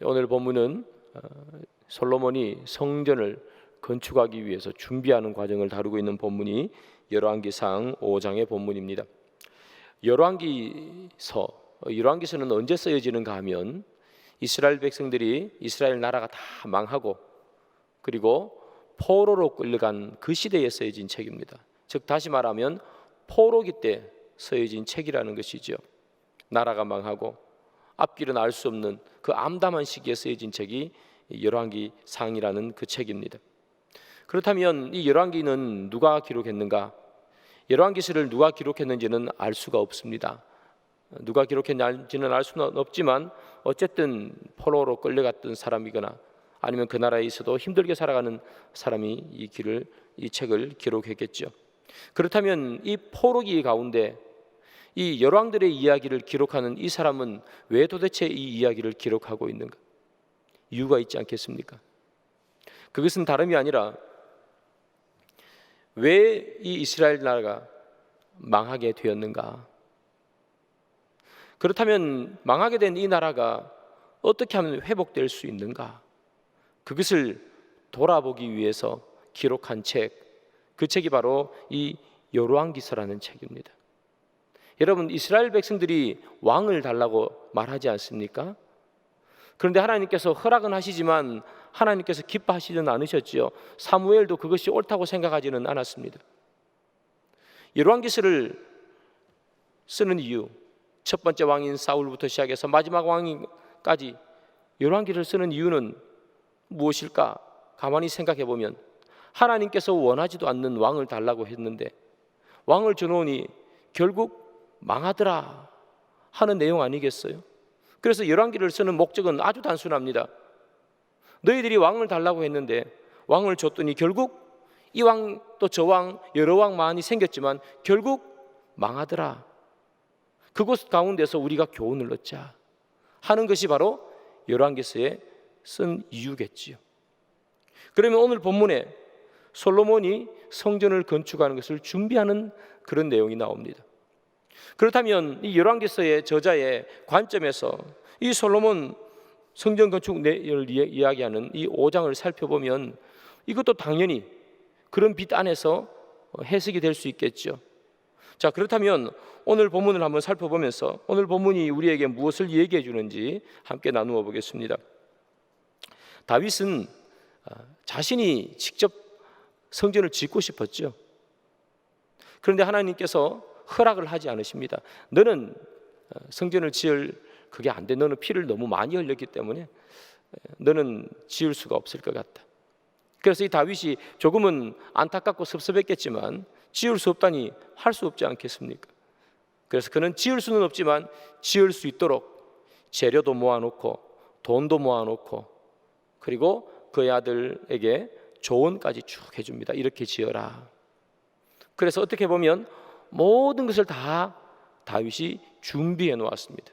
오늘 본문은 솔로몬이 성전을 건축하기 위해서 준비하는 과정을 다루고 있는 본문이 열왕기상 5장의 본문입니다. 열왕기서는 언제 쓰여지는가 하면 이스라엘 백성들이 이스라엘 나라가 다 망하고 그리고 포로로 끌려간 그 시대에 쓰여진 책입니다. 즉 다시 말하면 포로기 때 쓰여진 책이라는 것이죠. 나라가 망하고 앞길은 알 수 없는 그 암담한 시기에 쓰여진 책이 열왕기상이라는 그 책입니다. 그렇다면 이 열왕기는 누가 기록했는가? 열왕기서를 누가 기록했는지는 알 수가 없습니다. 누가 기록했는지는 알 수는 없지만 어쨌든 포로로 끌려갔던 사람이거나 아니면 그 나라에 있어도 힘들게 살아가는 사람이 이 책을 기록했겠죠. 그렇다면 이 포로기 가운데 이 열왕들의 이야기를 기록하는 이 사람은 왜 도대체 이 이야기를 기록하고 있는가? 이유가 있지 않겠습니까? 그것은 다름이 아니라 왜 이 이스라엘 나라가 망하게 되었는가? 그렇다면 망하게 된 이 나라가 어떻게 하면 회복될 수 있는가? 그것을 돌아보기 위해서 기록한 책, 그 책이 바로 이 열왕기서라는 책입니다. 여러분, 이스라엘 백성들이 왕을 달라고 말하지 않습니까? 그런데 하나님께서 허락은 하시지만 하나님께서 기뻐하시지는 않으셨지요. 사무엘도 그것이 옳다고 생각하지는 않았습니다. 열왕기서를 쓰는 이유, 첫 번째 왕인 사울부터 시작해서 마지막 왕까지 열왕기를 쓰는 이유는 무엇일까? 가만히 생각해 보면 하나님께서 원하지도 않는 왕을 달라고 했는데 왕을 주노니 결국 망하더라 하는 내용 아니겠어요? 그래서 열왕기를 쓰는 목적은 아주 단순합니다. 너희들이 왕을 달라고 했는데 왕을 줬더니 결국 이 왕 또 저 왕 여러 왕 많이 생겼지만 결국 망하더라. 그곳 가운데서 우리가 교훈을 얻자 하는 것이 바로 열왕기서에 쓴 이유겠지요. 그러면 오늘 본문에 솔로몬이 성전을 건축하는 것을 준비하는 그런 내용이 나옵니다. 그렇다면 이 열왕기서의 저자의 관점에서 이 솔로몬 성전 건축을 이야기하는 이 5장을 살펴보면 이것도 당연히 그런 빛 안에서 해석이 될 수 있겠죠. 자, 그렇다면 오늘 본문을 한번 살펴보면서 오늘 본문이 우리에게 무엇을 얘기해 주는지 함께 나누어 보겠습니다. 다윗은 자신이 직접 성전을 짓고 싶었죠. 그런데 하나님께서 허락을 하지 않으십니다. 너는 성전을 지을 그게 안 돼. 너는 피를 너무 많이 흘렸기 때문에 너는 지을 수가 없을 것 같다. 그래서 이 다윗이 조금은 안타깝고 섭섭했겠지만 지을 수 없다니 할 수 없지 않겠습니까? 그래서 그는 지을 수는 없지만 지을 수 있도록 재료도 모아놓고 돈도 모아놓고 그리고 그의 아들에게 조언까지 쭉 해줍니다. 이렇게 지어라. 그래서 어떻게 보면 모든 것을 다 다윗이 준비해 놓았습니다.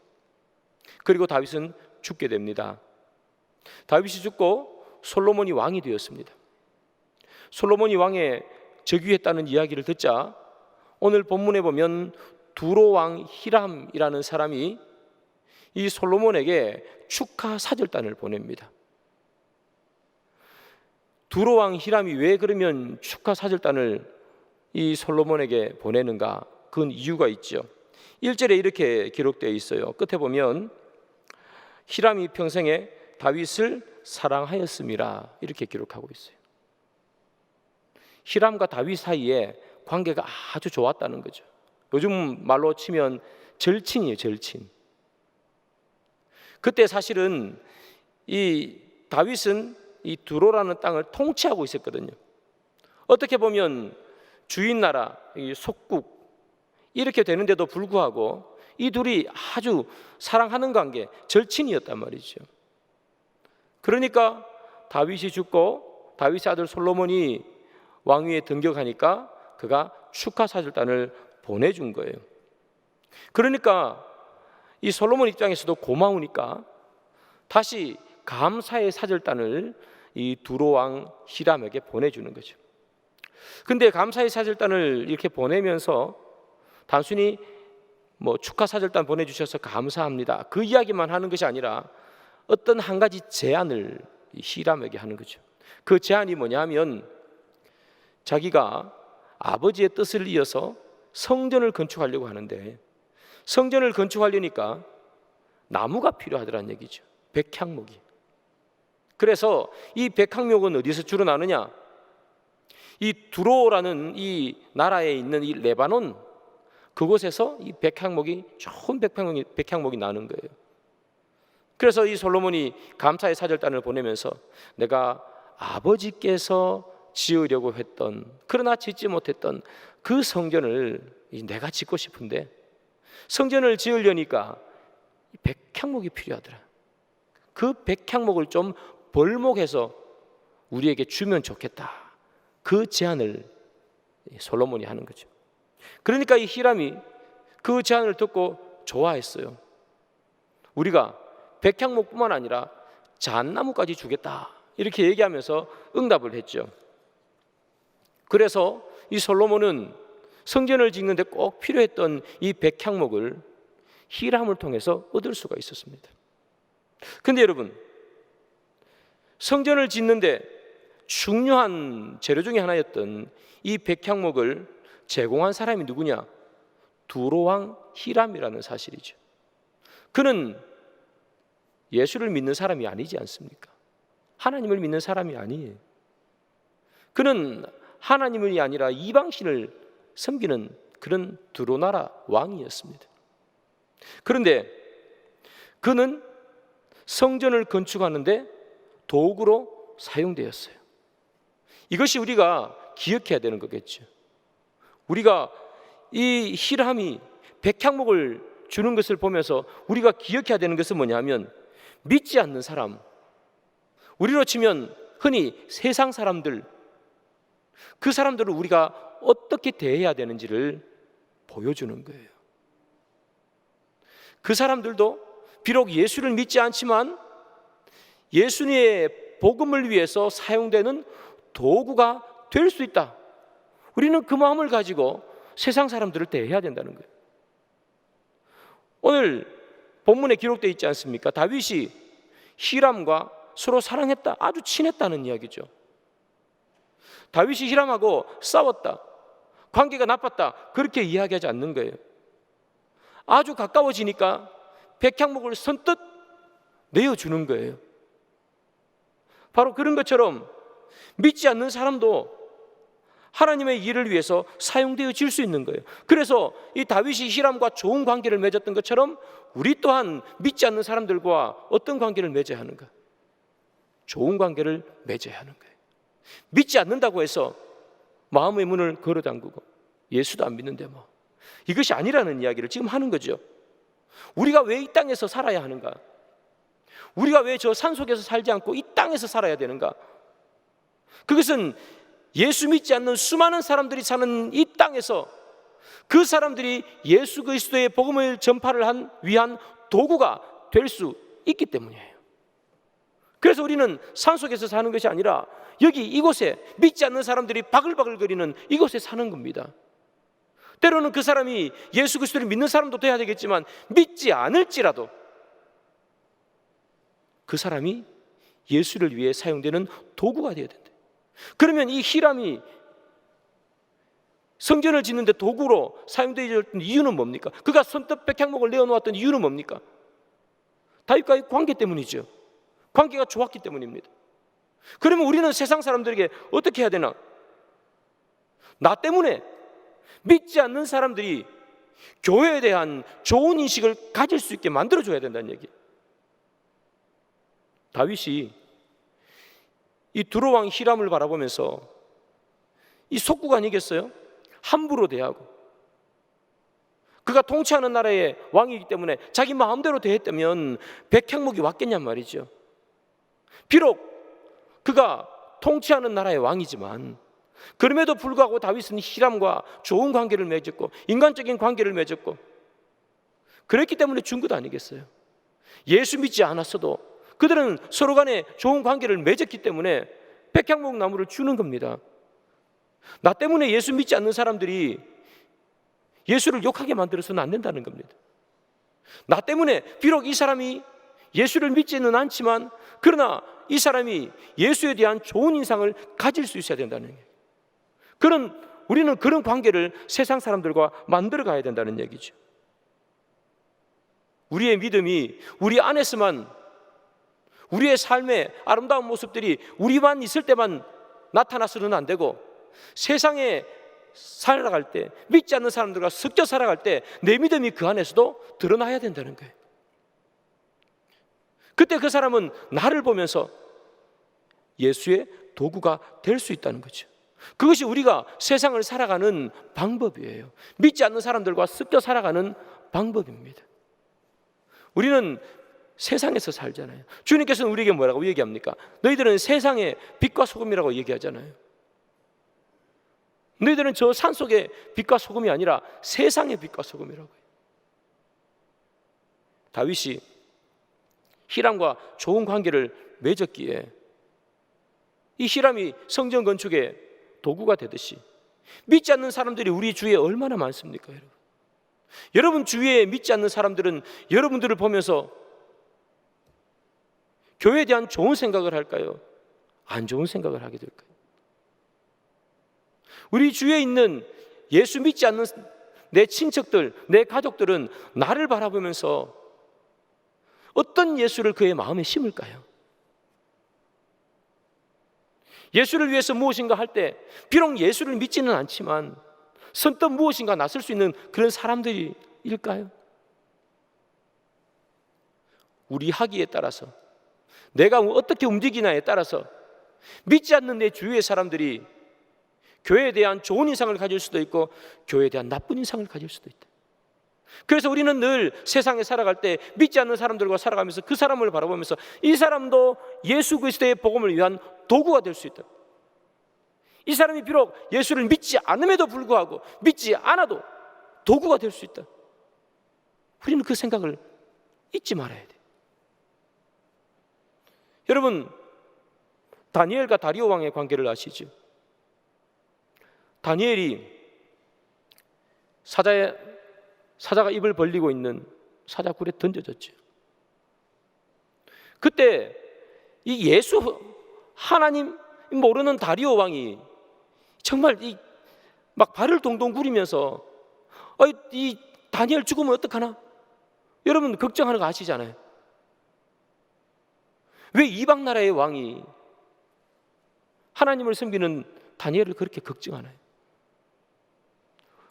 그리고 다윗은 죽게 됩니다. 다윗이 죽고 솔로몬이 왕이 되었습니다. 솔로몬이 왕에 즉위했다는 이야기를 듣자 오늘 본문에 보면 두로 왕 히람이라는 사람이 이 솔로몬에게 축하 사절단을 보냅니다. 두로 왕 히람이 왜 그러면 축하 사절단을 이 솔로몬에게 보내는가? 그건 이유가 있죠. 1절에 이렇게 기록되어 있어요. 끝에 보면 히람이 평생에 다윗을 사랑하였음이라 이렇게 기록하고 있어요. 히람과 다윗 사이에 관계가 아주 좋았다는 거죠. 요즘 말로 치면 절친이에요, 절친. 그때 사실은 이 다윗은 이 두로라는 땅을 통치하고 있었거든요. 어떻게 보면 주인 나라, 이 속국 이렇게 되는데도 불구하고 이 둘이 아주 사랑하는 관계, 절친이었단 말이죠. 그러니까 다윗이 죽고 다윗의 아들 솔로몬이 왕위에 등극하니까 그가 축하 사절단을 보내준 거예요. 그러니까 이 솔로몬 입장에서도 고마우니까 다시 감사의 사절단을 이 두로 왕 히람에게 보내주는 거죠. 근데 감사의 사절단을 이렇게 보내면서 단순히 축하 사절단 보내주셔서 감사합니다 그 이야기만 하는 것이 아니라 어떤 한 가지 제안을 히람에게 하는 거죠. 그 제안이 뭐냐면 자기가 아버지의 뜻을 이어서 성전을 건축하려고 하는데 성전을 건축하려니까 나무가 필요하더란 얘기죠. 백향목이. 그래서 이 백향목은 어디서 주로 나느냐? 이 두로라는 이 나라에 있는 이 레바논 그곳에서 이 백향목이 좋은 백향목이 나는 거예요. 그래서 이 솔로몬이 감사의 사절단을 보내면서 내가 아버지께서 지으려고 했던 그러나 짓지 못했던 그 성전을 내가 짓고 싶은데 성전을 지으려니까 백향목이 필요하더라. 그 백향목을 좀 벌목해서 우리에게 주면 좋겠다. 그 제안을 솔로몬이 하는 거죠. 그러니까 이 히람이 그 제안을 듣고 좋아했어요. 우리가 백향목뿐만 아니라 잣나무까지 주겠다. 이렇게 얘기하면서 응답을 했죠. 그래서 이 솔로몬은 성전을 짓는데 꼭 필요했던 이 백향목을 히람을 통해서 얻을 수가 있었습니다. 근데 여러분, 성전을 짓는데 중요한 재료 중에 하나였던 이 백향목을 제공한 사람이 누구냐? 두로왕 히람이라는 사실이죠. 그는 예수를 믿는 사람이 아니지 않습니까? 하나님을 믿는 사람이 아니에요. 그는 하나님이 아니라 이방신을 섬기는 그런 두로나라 왕이었습니다. 그런데 그는 성전을 건축하는데 도구로 사용되었어요. 이것이 우리가 기억해야 되는 거겠죠. 우리가 이 히람이 백향목을 주는 것을 보면서 우리가 기억해야 되는 것은 뭐냐면 믿지 않는 사람, 우리로 치면 흔히 세상 사람들, 그 사람들을 우리가 어떻게 대해야 되는지를 보여주는 거예요. 그 사람들도 비록 예수를 믿지 않지만 예수님의 복음을 위해서 사용되는 도구가 될 수 있다. 우리는 그 마음을 가지고 세상 사람들을 대해야 된다는 거예요. 오늘 본문에 기록되어 있지 않습니까? 다윗이 히람과 서로 사랑했다, 아주 친했다는 이야기죠. 다윗이 히람하고 싸웠다, 관계가 나빴다, 그렇게 이야기하지 않는 거예요. 아주 가까워지니까 백향목을 선뜻 내어주는 거예요. 바로 그런 것처럼 믿지 않는 사람도 하나님의 일을 위해서 사용되어질 수 있는 거예요. 그래서 이 다윗이 히람과 좋은 관계를 맺었던 것처럼 우리 또한 믿지 않는 사람들과 어떤 관계를 맺어야 하는가? 좋은 관계를 맺어야 하는 거예요. 믿지 않는다고 해서 마음의 문을 걸어 잠그고 예수도 안 믿는데 뭐, 이것이 아니라는 이야기를 지금 하는 거죠. 우리가 왜 이 땅에서 살아야 하는가? 우리가 왜 저 산속에서 살지 않고 이 땅에서 살아야 되는가? 그것은 예수 믿지 않는 수많은 사람들이 사는 이 땅에서 그 사람들이 예수 그리스도의 복음을 전파를 위한 도구가 될 수 있기 때문이에요. 그래서 우리는 산속에서 사는 것이 아니라 여기 이곳에 믿지 않는 사람들이 바글바글거리는 이곳에 사는 겁니다. 때로는 그 사람이 예수 그리스도를 믿는 사람도 돼야 되겠지만 믿지 않을지라도 그 사람이 예수를 위해 사용되는 도구가 되어야 된다. 그러면 이 히람이 성전을 짓는데 도구로 사용되었던 이유는 뭡니까? 그가 손톱 백향목을 내어놓았던 이유는 뭡니까? 다윗과의 관계 때문이죠. 관계가 좋았기 때문입니다. 그러면 우리는 세상 사람들에게 어떻게 해야 되나? 나 때문에 믿지 않는 사람들이 교회에 대한 좋은 인식을 가질 수 있게 만들어줘야 된다는 얘기. 다윗이 이 두로왕 히람을 바라보면서 이 속구가 아니겠어요? 함부로 대하고 그가 통치하는 나라의 왕이기 때문에 자기 마음대로 대했다면 백향목이 왔겠냔 말이죠. 비록 그가 통치하는 나라의 왕이지만 그럼에도 불구하고 다윗은 히람과 좋은 관계를 맺었고 인간적인 관계를 맺었고 그랬기 때문에 준 것 아니겠어요? 예수 믿지 않았어도 그들은 서로 간에 좋은 관계를 맺었기 때문에 백향목 나무를 주는 겁니다. 나 때문에 예수 믿지 않는 사람들이 예수를 욕하게 만들어서는 안 된다는 겁니다. 나 때문에 비록 이 사람이 예수를 믿지는 않지만 그러나 이 사람이 예수에 대한 좋은 인상을 가질 수 있어야 된다는 얘기예요. 우리는 그런 관계를 세상 사람들과 만들어 가야 된다는 얘기죠. 우리의 믿음이 우리 안에서만, 우리의 삶의 아름다운 모습들이 우리만 있을 때만 나타나서는 안 되고, 세상에 살아갈 때, 믿지 않는 사람들과 섞여 살아갈 때 내 믿음이 그 안에서도 드러나야 된다는 거예요. 그때 그 사람은 나를 보면서 예수의 도구가 될 수 있다는 거죠. 그것이 우리가 세상을 살아가는 방법이에요. 믿지 않는 사람들과 섞여 살아가는 방법입니다. 우리는 세상에서 살잖아요. 주님께서는 우리에게 뭐라고 얘기합니까? 너희들은 세상의 빛과 소금이라고 얘기하잖아요. 너희들은 저 산속의 빛과 소금이 아니라 세상의 빛과 소금이라고 해요. 다윗이 히람과 좋은 관계를 맺었기에 이 히람이 성전 건축의 도구가 되듯이 믿지 않는 사람들이 우리 주위에 얼마나 많습니까, 여러분? 여러분 주위에 믿지 않는 사람들은 여러분들을 보면서 교회에 대한 좋은 생각을 할까요? 안 좋은 생각을 하게 될까요? 우리 주위에 있는 예수 믿지 않는 내 친척들, 내 가족들은 나를 바라보면서 어떤 예수를 그의 마음에 심을까요? 예수를 위해서 무엇인가 할 때 비록 예수를 믿지는 않지만 선뜻 무엇인가 나설 수 있는 그런 사람들일까요? 우리 하기에 따라서, 내가 어떻게 움직이냐에 따라서 믿지 않는 내 주위의 사람들이 교회에 대한 좋은 인상을 가질 수도 있고 교회에 대한 나쁜 인상을 가질 수도 있다. 그래서 우리는 늘 세상에 살아갈 때 믿지 않는 사람들과 살아가면서 그 사람을 바라보면서 이 사람도 예수 그리스도의 복음을 위한 도구가 될 수 있다. 이 사람이 비록 예수를 믿지 않음에도 불구하고 믿지 않아도 도구가 될 수 있다. 우리는 그 생각을 잊지 말아야 돼. 여러분, 다니엘과 다리오 왕의 관계를 아시죠? 다니엘이 사자가 입을 벌리고 있는 사자굴에 던져졌죠. 그때 이 예수 하나님 모르는 다리오 왕이 정말 막 발을 동동 구리면서 이 다니엘 죽으면 어떡하나? 여러분 걱정하는 거 아시잖아요. 왜 이방 나라의 왕이 하나님을 섬기는 다니엘을 그렇게 걱정하나요?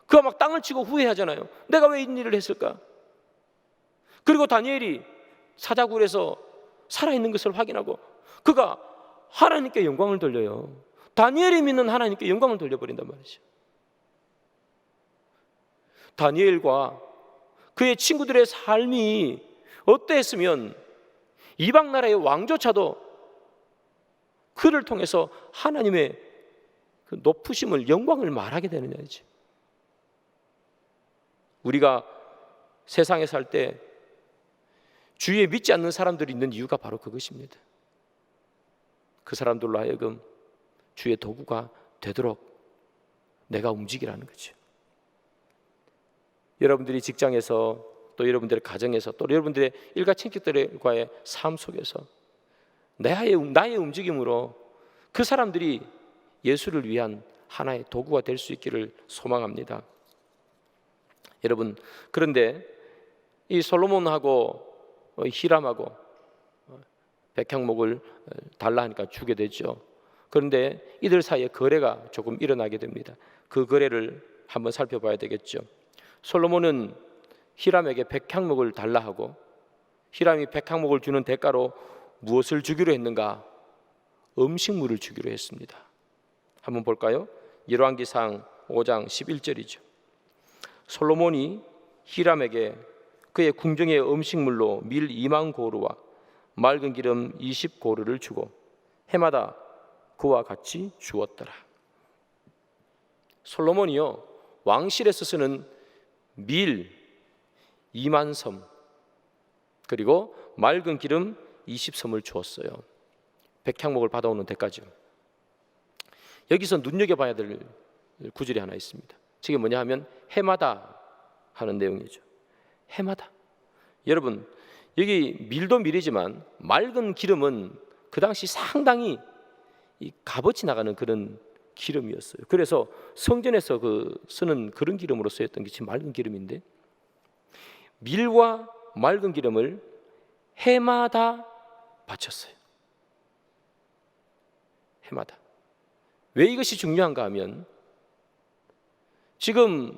그가 막 땅을 치고 후회하잖아요. 내가 왜 이 일을 했을까? 그리고 다니엘이 사자굴에서 살아있는 것을 확인하고 그가 하나님께 영광을 돌려요. 다니엘이 믿는 하나님께 영광을 돌려버린단 말이죠. 다니엘과 그의 친구들의 삶이 어떠했으면 이방 나라의 왕조차도 그를 통해서 하나님의 그 높으심을, 영광을 말하게 되느냐지. 우리가 세상에 살 때 주위에 믿지 않는 사람들이 있는 이유가 바로 그것입니다. 그 사람들로 하여금 주의 도구가 되도록 내가 움직이라는 거죠. 여러분들이 직장에서, 또 여러분들의 가정에서, 또 여러분들의 일가 친척들과의 삶 속에서 나의 움직임으로 그 사람들이 예수를 위한 하나의 도구가 될 수 있기를 소망합니다. 여러분, 그런데 이 솔로몬하고 히람하고 백향목을 달라 하니까 주게 되죠. 그런데 이들 사이에 거래가 조금 일어나게 됩니다. 그 거래를 한번 살펴봐야 되겠죠. 솔로몬은 히람에게 백향목을 달라 하고 히람이 백향목을 주는 대가로 무엇을 주기로 했는가? 음식물을 주기로 했습니다. 한번 볼까요? 열왕기상 5장 11절이죠. 솔로몬이 히람에게 그의 궁정의 음식물로 밀 2만 고루와 맑은 기름 20고루를 주고 해마다 그와 같이 주었더라. 솔로몬이요, 왕실에서 쓰는 밀 2만 섬 그리고 맑은 기름 20섬을 주었어요. 백향목을 받아오는 데까지. 여기서 눈여겨봐야 될 구절이 하나 있습니다. 저게 뭐냐 하면 해마다 하는 내용이죠. 해마다. 여러분, 여기 밀도 밀이지만 맑은 기름은 그 당시 상당히 이 값어치 나가는 그런 기름이었어요. 그래서 성전에서 쓰는 그런 기름으로 쓰였던 게 지금 맑은 기름인데, 밀과 맑은 기름을 해마다 바쳤어요. 해마다. 왜 이것이 중요한가 하면, 지금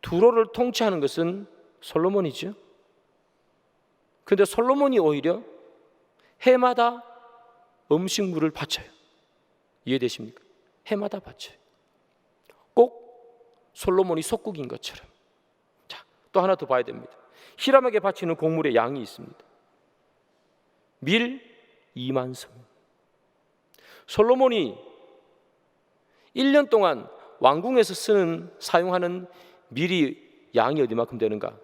두로를 통치하는 것은 솔로몬이죠. 그런데 솔로몬이 오히려 해마다 음식물을 바쳐요. 이해되십니까? 해마다 바쳐요. 꼭 솔로몬이 속국인 것처럼. 자, 또 하나 더 봐야 됩니다. 히람에게 바치는 곡물의 양이 있습니다. 밀 2만 섬. 솔로몬이 1년 동안 왕궁에서 사용하는 밀이 양이 어디만큼 되는가?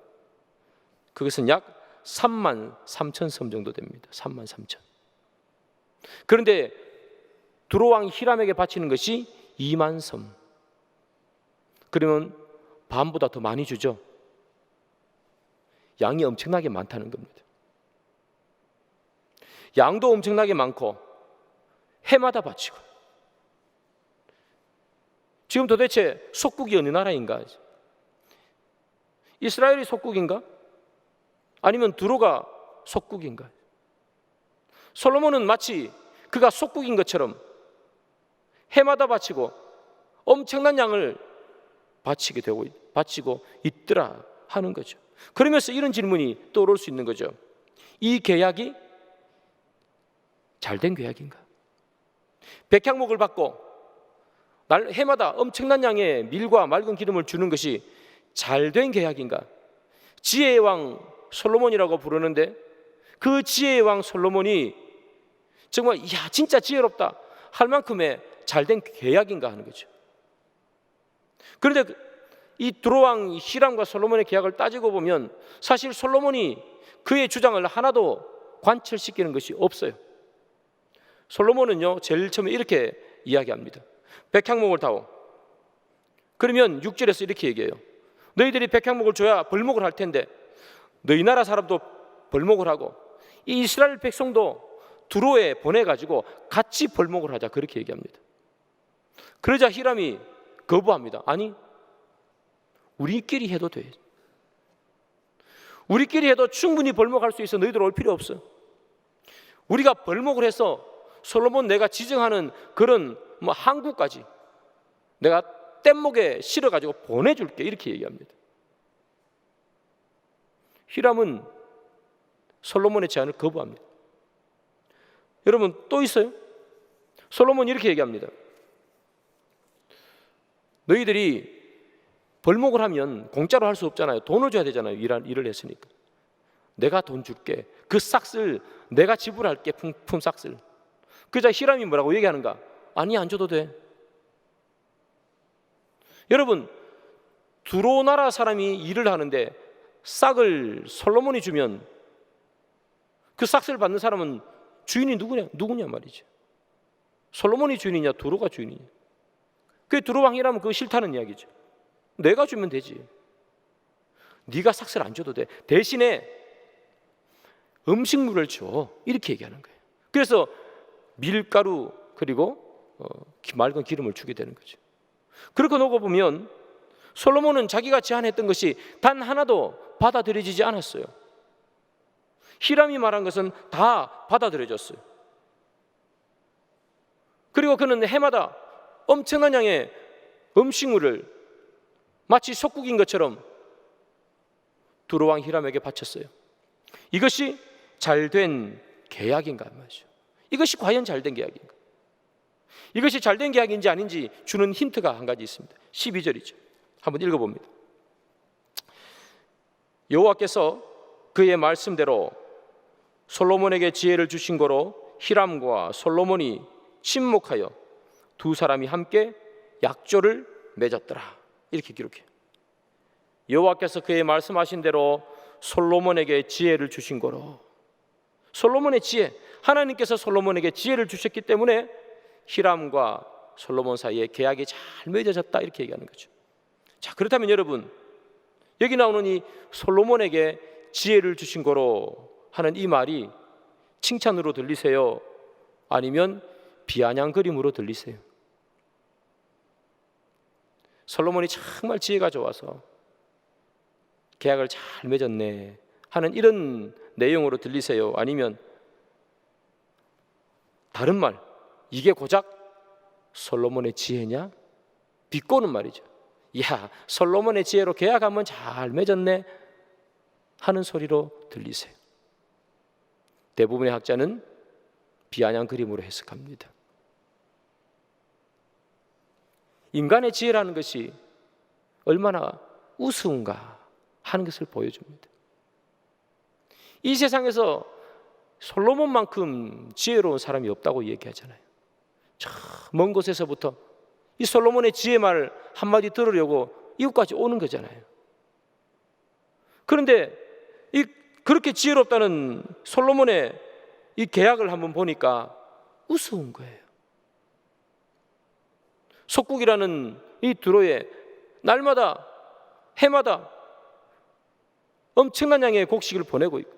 그것은 약 3만 3천 섬 정도 됩니다. 3만 3천. 그런데 두로왕 히람에게 바치는 것이 2만 섬. 그러면 반보다 더 많이 주죠. 양이 엄청나게 많다는 겁니다. 양도 엄청나게 많고 해마다 바치고. 지금 도대체 속국이 어느 나라인가? 이스라엘이 속국인가? 아니면 두로가 속국인가? 솔로몬은 마치 그가 속국인 것처럼 해마다 바치고 엄청난 양을 바치고 있더라 하는 거죠. 그러면서 이런 질문이 떠오를 수 있는 거죠. 이 계약이 잘된 계약인가? 백향목을 받고 해마다 엄청난 양의 밀과 맑은 기름을 주는 것이 잘된 계약인가? 지혜의 왕 솔로몬이라고 부르는데, 그 지혜의 왕 솔로몬이 정말 진짜 지혜롭다 할 만큼의 잘된 계약인가 하는 거죠. 그런데 이 두로왕 히람과 솔로몬의 계약을 따지고 보면 사실 솔로몬이 그의 주장을 하나도 관철시키는 것이 없어요. 솔로몬은요, 제일 처음에 이렇게 이야기합니다. 백향목을 다오. 그러면 6절에서 이렇게 얘기해요. 너희들이 백향목을 줘야 벌목을 할 텐데 너희 나라 사람도 벌목을 하고 이 이스라엘 백성도 두로에 보내가지고 같이 벌목을 하자, 그렇게 얘기합니다. 그러자 히람이 거부합니다. 아니, 우리끼리 해도 돼. 우리끼리 해도 충분히 벌목할 수 있어. 너희들 올 필요 없어. 우리가 벌목을 해서 솔로몬 내가 지정하는 그런 항구까지 내가 뗏목에 실어가지고 보내줄게, 이렇게 얘기합니다. 히람은 솔로몬의 제안을 거부합니다. 여러분, 또 있어요. 솔로몬이 이렇게 얘기합니다. 너희들이 벌목을 하면 공짜로 할 수 없잖아요. 돈을 줘야 되잖아요. 일을 했으니까. 내가 돈 줄게. 그 싹쓸 내가 지불할게. 품삯을. 그자 히람이 뭐라고 얘기하는가? 아니, 안 줘도 돼. 여러분, 두로 나라 사람이 일을 하는데 싹을 솔로몬이 주면 그 싹을 받는 사람은 주인이 누구냐 말이죠. 솔로몬이 주인이냐 두로가 주인이냐. 그게 두로 왕이라면 그거 싫다는 이야기죠. 내가 주면 되지. 네가 싹을 안 줘도 돼. 대신에 음식물을 줘, 이렇게 얘기하는 거예요. 그래서 밀가루 그리고 맑은 기름을 주게 되는 거죠. 그렇게 놓고 보면 솔로몬은 자기가 제안했던 것이 단 하나도 받아들여지지 않았어요. 히람이 말한 것은 다 받아들여졌어요. 그리고 그는 해마다 엄청난 양의 음식물을 마치 속국인 것처럼 두로왕 히람에게 바쳤어요. 이것이 잘된 계약인가 말이죠. 이것이 과연 잘된 계약인가? 이것이 잘된 계약인지 아닌지 주는 힌트가 한 가지 있습니다. 12절이죠. 한번 읽어봅니다. 여호와께서 그의 말씀대로 솔로몬에게 지혜를 주신 거로 히람과 솔로몬이 친목하여 두 사람이 함께 약조를 맺었더라, 이렇게 기록해요. 여호와께서 그의 말씀하신 대로 솔로몬에게 지혜를 주신 거로. 솔로몬의 지혜, 하나님께서 솔로몬에게 지혜를 주셨기 때문에 히람과 솔로몬 사이에 계약이 잘 맺어졌다, 이렇게 얘기하는 거죠. 자, 그렇다면 여러분, 여기 나오는 이 솔로몬에게 지혜를 주신 거로 하는 이 말이 칭찬으로 들리세요? 아니면 비아냥거림으로 들리세요? 솔로몬이 정말 지혜가 좋아서 계약을 잘 맺었네 하는 이런 내용으로 들리세요? 아니면 다른 말, 이게 고작 솔로몬의 지혜냐? 비꼬는 말이죠. 야, 솔로몬의 지혜로 계약 한번 잘 맺었네 하는 소리로 들리세요. 대부분의 학자는 비아냥거림으로 해석합니다. 인간의 지혜라는 것이 얼마나 우스운가 하는 것을 보여줍니다. 이 세상에서 솔로몬만큼 지혜로운 사람이 없다고 얘기하잖아요. 저 먼 곳에서부터 이 솔로몬의 지혜 말 한마디 들으려고 이곳까지 오는 거잖아요. 그런데 그렇게 지혜롭다는 솔로몬의 이 계약을 한번 보니까 우스운 거예요. 속국이라는 이 두로에 날마다 해마다 엄청난 양의 곡식을 보내고 있고,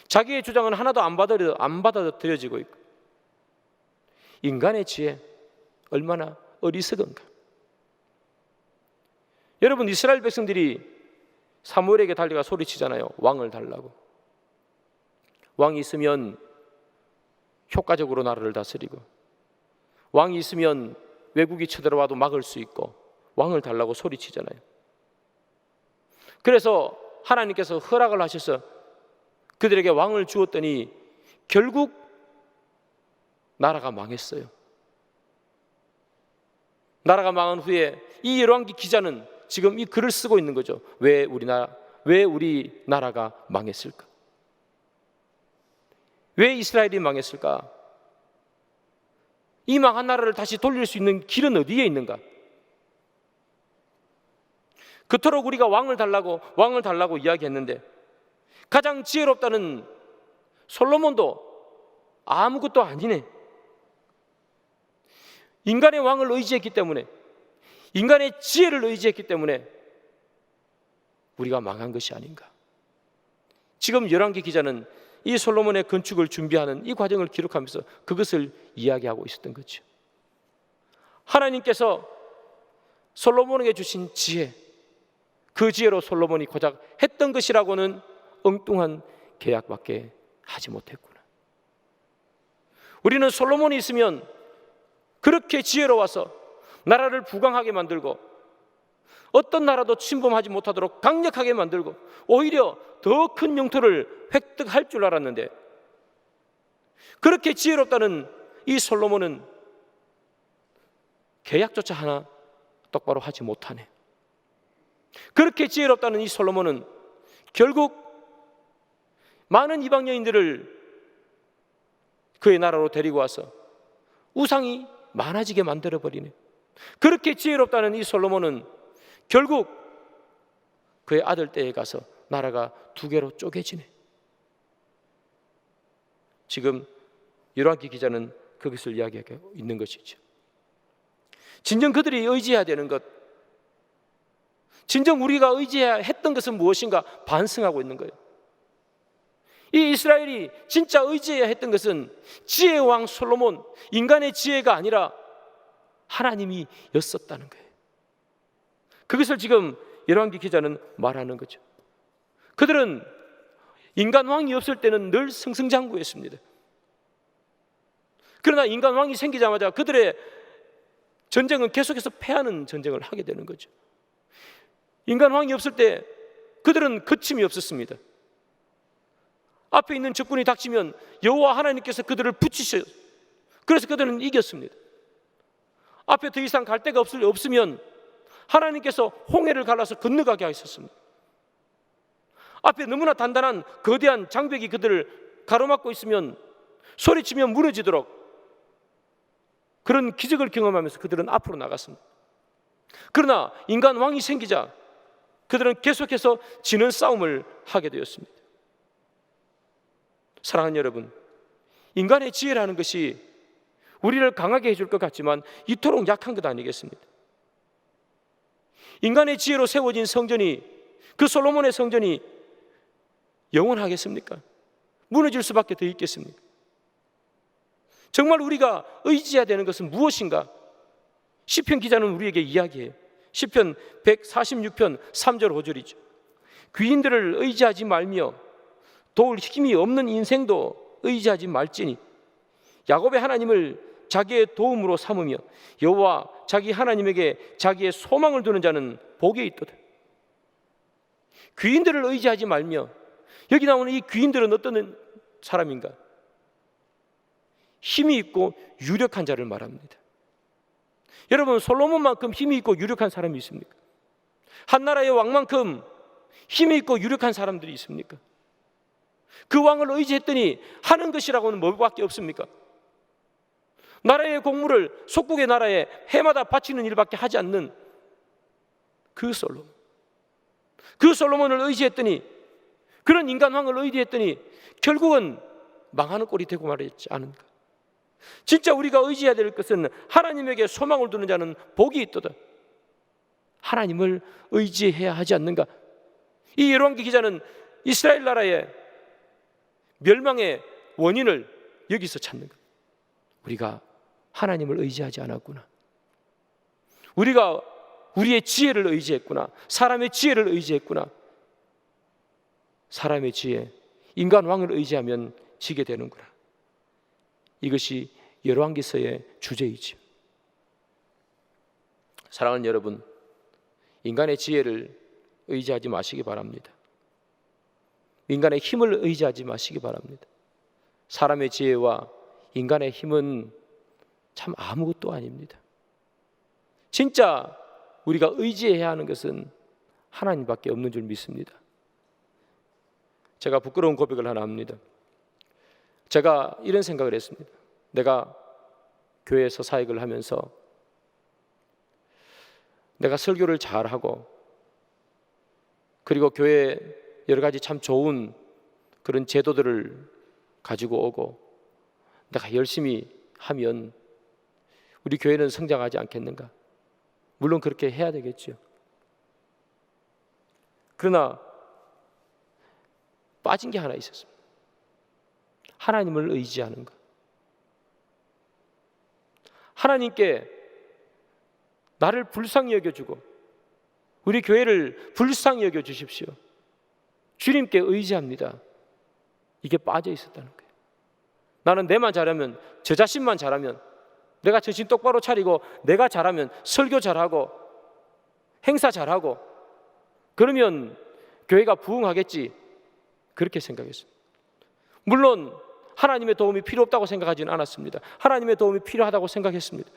자기의 주장은 하나도 안 받아들여지고 있고, 인간의 지혜 얼마나 어리석은가. 여러분, 이스라엘 백성들이 사무엘에게 달려가 소리치잖아요. 왕을 달라고. 왕이 있으면 효과적으로 나라를 다스리고, 왕이 있으면 외국이 쳐들어와도 막을 수 있고, 왕을 달라고 소리치잖아요. 그래서 하나님께서 허락을 하셔서 그들에게 왕을 주었더니 결국 나라가 망했어요. 나라가 망한 후에 이 열왕기 기자는 지금 이 글을 쓰고 있는 거죠. 왜 우리 나라가 망했을까? 왜 이스라엘이 망했을까? 이 망한 나라를 다시 돌릴 수 있는 길은 어디에 있는가? 그토록 우리가 왕을 달라고 이야기했는데 가장 지혜롭다는 솔로몬도 아무것도 아니네. 인간의 왕을 의지했기 때문에, 인간의 지혜를 의지했기 때문에 우리가 망한 것이 아닌가. 지금 열왕기 기자는 이 솔로몬의 건축을 준비하는 이 과정을 기록하면서 그것을 이야기하고 있었던 거죠. 하나님께서 솔로몬에게 주신 지혜, 그 지혜로 솔로몬이 고작 했던 것이라고는 엉뚱한 계약밖에 하지 못했구나. 우리는 솔로몬이 있으면 그렇게 지혜로워서 나라를 부강하게 만들고 어떤 나라도 침범하지 못하도록 강력하게 만들고 오히려 더 큰 영토를 획득할 줄 알았는데, 그렇게 지혜롭다는 이 솔로몬은 계약조차 하나 똑바로 하지 못하네. 그렇게 지혜롭다는 이 솔로몬은 결국 많은 이방 여인들을 그의 나라로 데리고 와서 우상이 많아지게 만들어버리네. 그렇게 지혜롭다는 이 솔로몬은 결국 그의 아들 때에 가서 나라가 두 개로 쪼개지네. 지금 열왕기 기자는 그것을 이야기하고 있는 것이죠. 진정 그들이 의지해야 되는 것, 진정 우리가 의지해야 했던 것은 무엇인가 반성하고 있는 거예요. 이 이스라엘이 진짜 의지해야 했던 것은 지혜의 왕 솔로몬, 인간의 지혜가 아니라 하나님이었었다는 거예요. 그것을 지금 열왕기 기자는 말하는 거죠. 그들은 인간 왕이 없을 때는 늘 승승장구했습니다. 그러나 인간 왕이 생기자마자 그들의 전쟁은 계속해서 패하는 전쟁을 하게 되는 거죠. 인간 왕이 없을 때 그들은 거침이 없었습니다. 앞에 있는 적군이 닥치면 여호와 하나님께서 그들을 붙이셔요. 그래서 그들은 이겼습니다. 앞에 더 이상 갈 데가 없으면 하나님께서 홍해를 갈라서 건너가게 하셨습니다. 앞에 너무나 단단한 거대한 장벽이 그들을 가로막고 있으면 소리치면 무너지도록 그런 기적을 경험하면서 그들은 앞으로 나갔습니다. 그러나 인간 왕이 생기자 그들은 계속해서 지는 싸움을 하게 되었습니다. 사랑하는 여러분, 인간의 지혜라는 것이 우리를 강하게 해줄 것 같지만 이토록 약한 것 아니겠습니까? 인간의 지혜로 세워진 성전이, 그 솔로몬의 성전이 영원하겠습니까? 무너질 수밖에 더 있겠습니까? 정말 우리가 의지해야 되는 것은 무엇인가? 시편 기자는 우리에게 이야기해요. 시편 146편 3절 5절이죠. 귀인들을 의지하지 말며 도울 힘이 없는 인생도 의지하지 말지니 야곱의 하나님을 자기의 도움으로 삼으며 여호와 자기 하나님에게 자기의 소망을 두는 자는 복이 있도다. 귀인들을 의지하지 말며, 여기 나오는 이 귀인들은 어떤 사람인가? 힘이 있고 유력한 자를 말합니다. 여러분, 솔로몬만큼 힘이 있고 유력한 사람이 있습니까? 한 나라의 왕만큼 힘이 있고 유력한 사람들이 있습니까? 그 왕을 의지했더니 하는 것이라고는 뭐밖에 없습니까? 나라의 공물을 속국의 나라에 해마다 바치는 일밖에 하지 않는 그 솔로몬, 그 솔로몬을 의지했더니, 그런 인간왕을 의지했더니 결국은 망하는 꼴이 되고 말았지 않은가? 진짜 우리가 의지해야 될 것은 하나님에게 소망을 두는 자는 복이 있도다. 하나님을 의지해야 하지 않는가? 이 열왕기 기자는 이스라엘 나라의 멸망의 원인을 여기서 찾는 것. 우리가 하나님을 의지하지 않았구나. 우리가 우리의 지혜를 의지했구나. 사람의 지혜를 의지했구나. 사람의 지혜, 인간 왕을 의지하면 지게 되는구나. 이것이 열왕기서의 주제이죠. 사랑하는 여러분, 인간의 지혜를 의지하지 마시기 바랍니다. 인간의 힘을 의지하지 마시기 바랍니다. 사람의 지혜와 인간의 힘은 참 아무것도 아닙니다. 진짜 우리가 의지해야 하는 것은 하나님밖에 없는 줄 믿습니다. 제가 부끄러운 고백을 하나 합니다. 제가 이런 생각을 했습니다. 내가 교회에서 사역을 하면서 내가 설교를 잘하고, 그리고 교회에 여러 가지 참 좋은 그런 제도들을 가지고 오고 내가 열심히 하면 우리 교회는 성장하지 않겠는가? 물론 그렇게 해야 되겠죠. 그러나 빠진 게 하나 있었습니다. 하나님을 의지하는 것. 하나님께 나를 불쌍히 여겨주고 우리 교회를 불쌍히 여겨주십시오. 주님께 의지합니다. 이게 빠져 있었다는 거예요. 나는 내만 잘하면, 저 자신만 잘하면, 내가 정신 똑바로 차리고 내가 잘하면, 설교 잘하고 행사 잘하고 그러면 교회가 부흥하겠지, 그렇게 생각했습니다. 물론 하나님의 도움이 필요 없다고 생각하지는 않았습니다. 하나님의 도움이 필요하다고 생각했습니다.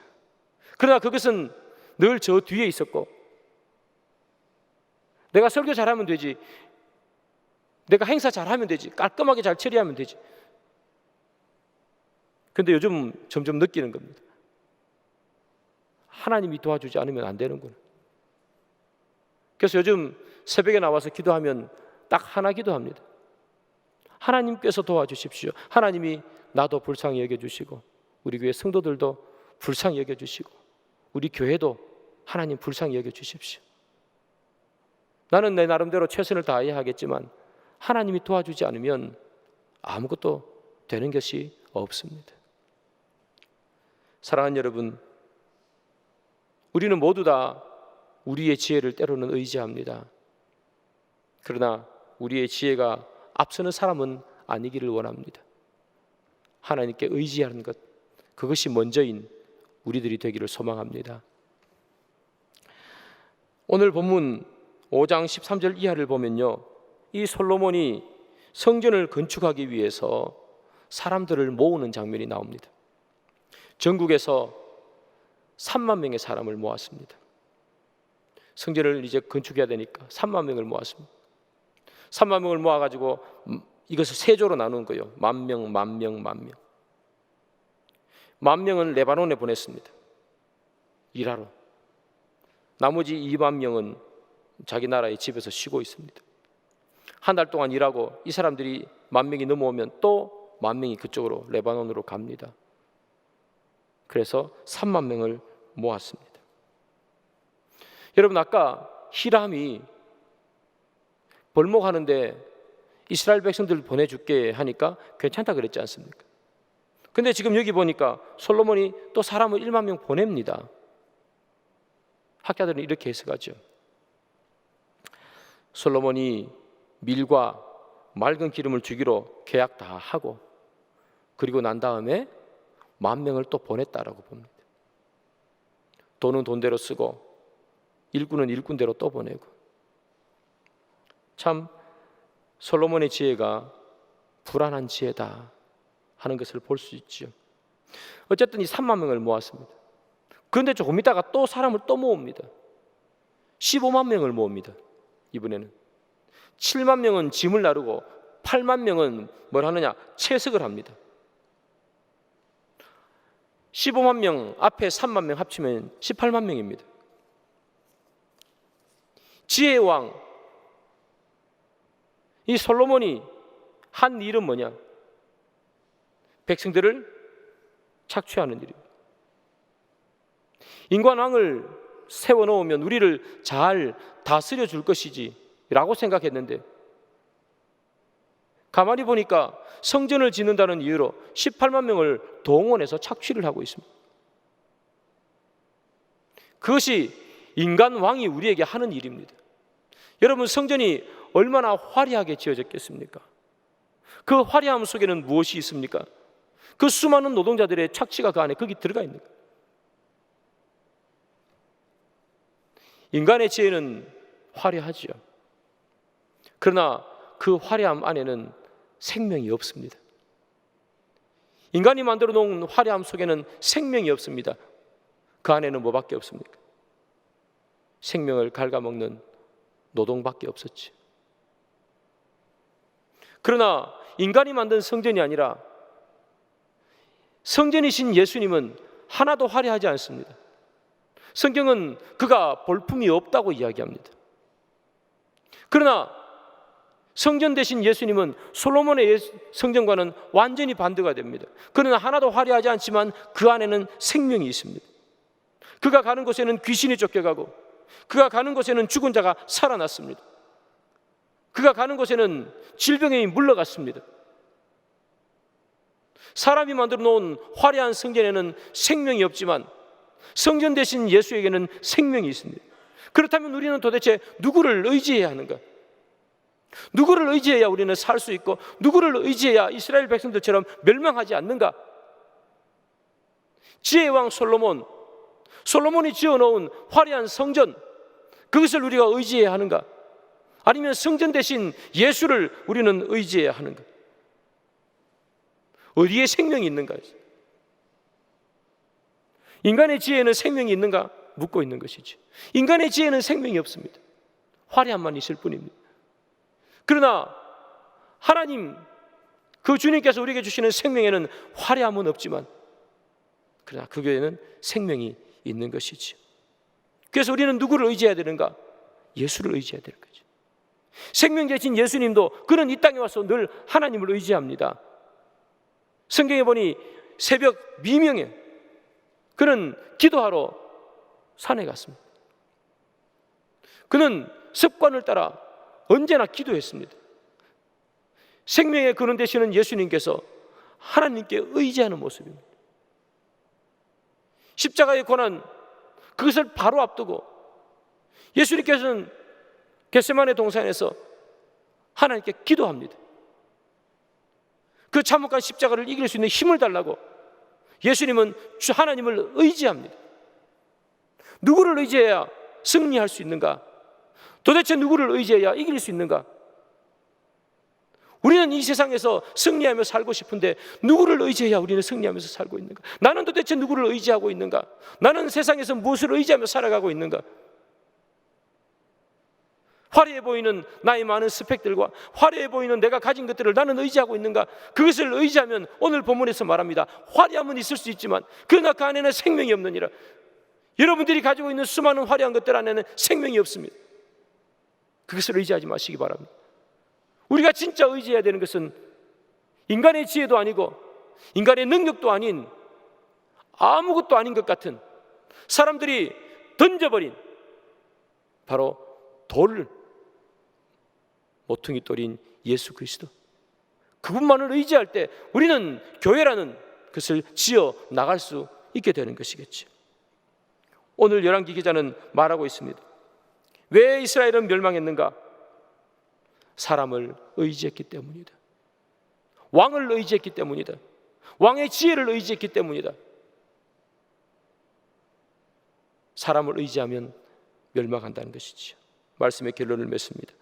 그러나 그것은 늘 저 뒤에 있었고, 내가 설교 잘하면 되지, 내가 행사 잘하면 되지, 깔끔하게 잘 처리하면 되지. 그런데 요즘 점점 느끼는 겁니다. 하나님이 도와주지 않으면 안 되는구나. 그래서 요즘 새벽에 나와서 기도하면 딱 하나 기도합니다. 하나님께서 도와주십시오. 하나님이 나도 불쌍히 여겨주시고 우리 교회 성도들도 불쌍히 여겨주시고 우리 교회도 하나님 불쌍히 여겨주십시오. 나는 내 나름대로 최선을 다해야 하겠지만 하나님이 도와주지 않으면 아무것도 되는 것이 없습니다. 사랑하는 여러분, 우리는 모두 다 우리의 지혜를 때로는 의지합니다. 그러나 우리의 지혜가 앞서는 사람은 아니기를 원합니다. 하나님께 의지하는 것, 그것이 먼저인 우리들이 되기를 소망합니다. 오늘 본문 5장 13절 이하를 보면요, 이 솔로몬이 성전을 건축하기 위해서 사람들을 모으는 장면이 나옵니다. 전국에서 3만 명의 사람을 모았습니다. 성전을 이제 건축해야 되니까 3만 명을 모았습니다. 3만 명을 모아가지고 이것을 세 조로 나눈 거예요. 10,000명, 10,000명, 10,000명. 10,000명은 레바논에 보냈습니다. 일하러. 나머지 20,000명은 자기 나라의 집에서 쉬고 있습니다. 한 달 동안 일하고 이 사람들이 10,000명이 넘어오면 또 10,000명이 그쪽으로 레바논으로 갑니다. 그래서 3만 명을 모았습니다. 여러분, 아까 히람이 벌목하는데 이스라엘 백성들 보내줄게 하니까 괜찮다 그랬지 않습니까? 근데 지금 여기 보니까 솔로몬이 또 사람을 1만 명 보냅니다. 학자들은 이렇게 해석하죠. 솔로몬이 밀과 맑은 기름을 주기로 계약 다 하고 그리고 난 다음에 10,000명을 또 보냈다라고 봅니다. 돈은 돈대로 쓰고 일꾼은 일꾼대로 또 보내고, 참 솔로몬의 지혜가 불안한 지혜다 하는 것을 볼 수 있죠. 어쨌든 이 30,000명을 모았습니다. 그런데 조금 있다가 또 사람을 또 모읍니다. 150,000명을 모읍니다. 이번에는 70,000명은 짐을 나르고 80,000명은 뭘 하느냐? 채석을 합니다. 150,000명 앞에 30,000명 합치면 180,000명입니다. 지혜의 왕, 이 솔로몬이 한 일은 뭐냐? 백성들을 착취하는 일입니다. 인간왕을 세워놓으면 우리를 잘 다스려 줄 것이지 라고 생각했는데, 가만히 보니까 성전을 짓는다는 이유로 180,000명을 동원해서 착취를 하고 있습니다. 그것이 인간 왕이 우리에게 하는 일입니다. 여러분, 성전이 얼마나 화려하게 지어졌겠습니까? 그 화려함 속에는 무엇이 있습니까? 그 수많은 노동자들의 착취가 그 안에 거기 들어가 있는 거예요. 인간의 지혜는 화려하지요. 그러나 그 화려함 안에는 생명이 없습니다. 인간이 만들어 놓은 화려함 속에는 생명이 없습니다. 그 안에는 뭐밖에 없습니까? 생명을 갉아먹는 노동밖에 없었지. 그러나 인간이 만든 성전이 아니라 성전이신 예수님은 하나도 화려하지 않습니다. 성경은 그가 볼품이 없다고 이야기합니다. 그러나 성전 대신 예수님은 솔로몬의 성전과는 완전히 반대가 됩니다. 그러나 하나도 화려하지 않지만 그 안에는 생명이 있습니다. 그가 가는 곳에는 귀신이 쫓겨가고, 그가 가는 곳에는 죽은 자가 살아났습니다. 그가 가는 곳에는 질병이 물러갔습니다. 사람이 만들어 놓은 화려한 성전에는 생명이 없지만 성전 대신 예수에게는 생명이 있습니다. 그렇다면 우리는 도대체 누구를 의지해야 하는가? 누구를 의지해야 우리는 살 수 있고, 누구를 의지해야 이스라엘 백성들처럼 멸망하지 않는가? 지혜의 왕 솔로몬이 지어놓은 화려한 성전, 그것을 우리가 의지해야 하는가? 아니면 성전 대신 예수를 우리는 의지해야 하는가? 어디에 생명이 있는가? 인간의 지혜에는 생명이 있는가? 묻고 있는 것이지. 인간의 지혜는 생명이 없습니다. 화려함만 있을 뿐입니다. 그러나 하나님, 그 주님께서 우리에게 주시는 생명에는 화려함은 없지만, 그러나 그 교회는 생명이 있는 것이지. 그래서 우리는 누구를 의지해야 되는가? 예수를 의지해야 되는 거죠. 생명 대신 예수님도 그는 이 땅에 와서 늘 하나님을 의지합니다. 성경에 보니 새벽 미명에 그는 기도하러 산에 갔습니다. 그는 습관을 따라 언제나 기도했습니다. 생명의 근원 되시는 예수님께서 하나님께 의지하는 모습입니다. 십자가의 고난, 그것을 바로 앞두고 예수님께서는 겟세마네 동산에서 하나님께 기도합니다. 그 참혹한 십자가를 이길 수 있는 힘을 달라고 예수님은 하나님을 의지합니다. 누구를 의지해야 승리할 수 있는가? 도대체 누구를 의지해야 이길 수 있는가? 우리는 이 세상에서 승리하며 살고 싶은데 누구를 의지해야 우리는 승리하면서 살고 있는가? 나는 도대체 누구를 의지하고 있는가? 나는 세상에서 무엇을 의지하며 살아가고 있는가? 화려해 보이는 나의 많은 스펙들과 화려해 보이는 내가 가진 것들을 나는 의지하고 있는가? 그것을 의지하면 오늘 본문에서 말합니다. 화려함은 있을 수 있지만 그러나 그 안에는 생명이 없느니라. 여러분들이 가지고 있는 수많은 화려한 것들 안에는 생명이 없습니다. 그것을 의지하지 마시기 바랍니다. 우리가 진짜 의지해야 되는 것은 인간의 지혜도 아니고 인간의 능력도 아닌 아무것도 아닌 것 같은 사람들이 던져버린 바로 돌, 모퉁이 돌인 예수 그리스도. 그분만을 의지할 때 우리는 교회라는 것을 지어 나갈 수 있게 되는 것이겠죠. 오늘 열왕기 기자는 말하고 있습니다. 왜 이스라엘은 멸망했는가? 사람을 의지했기 때문이다. 왕을 의지했기 때문이다. 왕의 지혜를 의지했기 때문이다. 사람을 의지하면 멸망한다는 것이지요. 말씀의 결론을 맺습니다.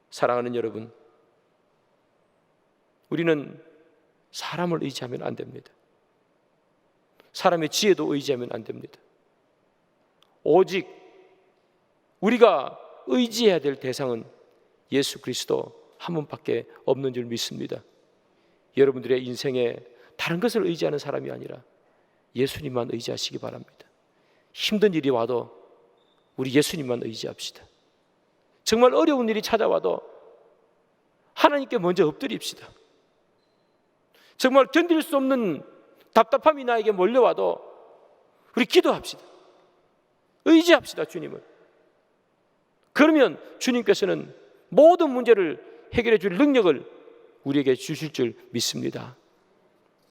사랑하는 여러분, 우리는 사람을 의지하면 안 됩니다. 사람의 지혜도 의지하면 안 됩니다. 오직 우리가 의지해야 될 대상은 예수 그리스도 한 분밖에 없는 줄 믿습니다. 여러분들의 인생에 다른 것을 의지하는 사람이 아니라 예수님만 의지하시기 바랍니다. 힘든 일이 와도 우리 예수님만 의지합시다. 정말 어려운 일이 찾아와도 하나님께 먼저 엎드립시다. 정말 견딜 수 없는 답답함이 나에게 몰려와도 우리 기도합시다. 의지합시다, 주님을. 그러면 주님께서는 모든 문제를 해결해 줄 능력을 우리에게 주실 줄 믿습니다.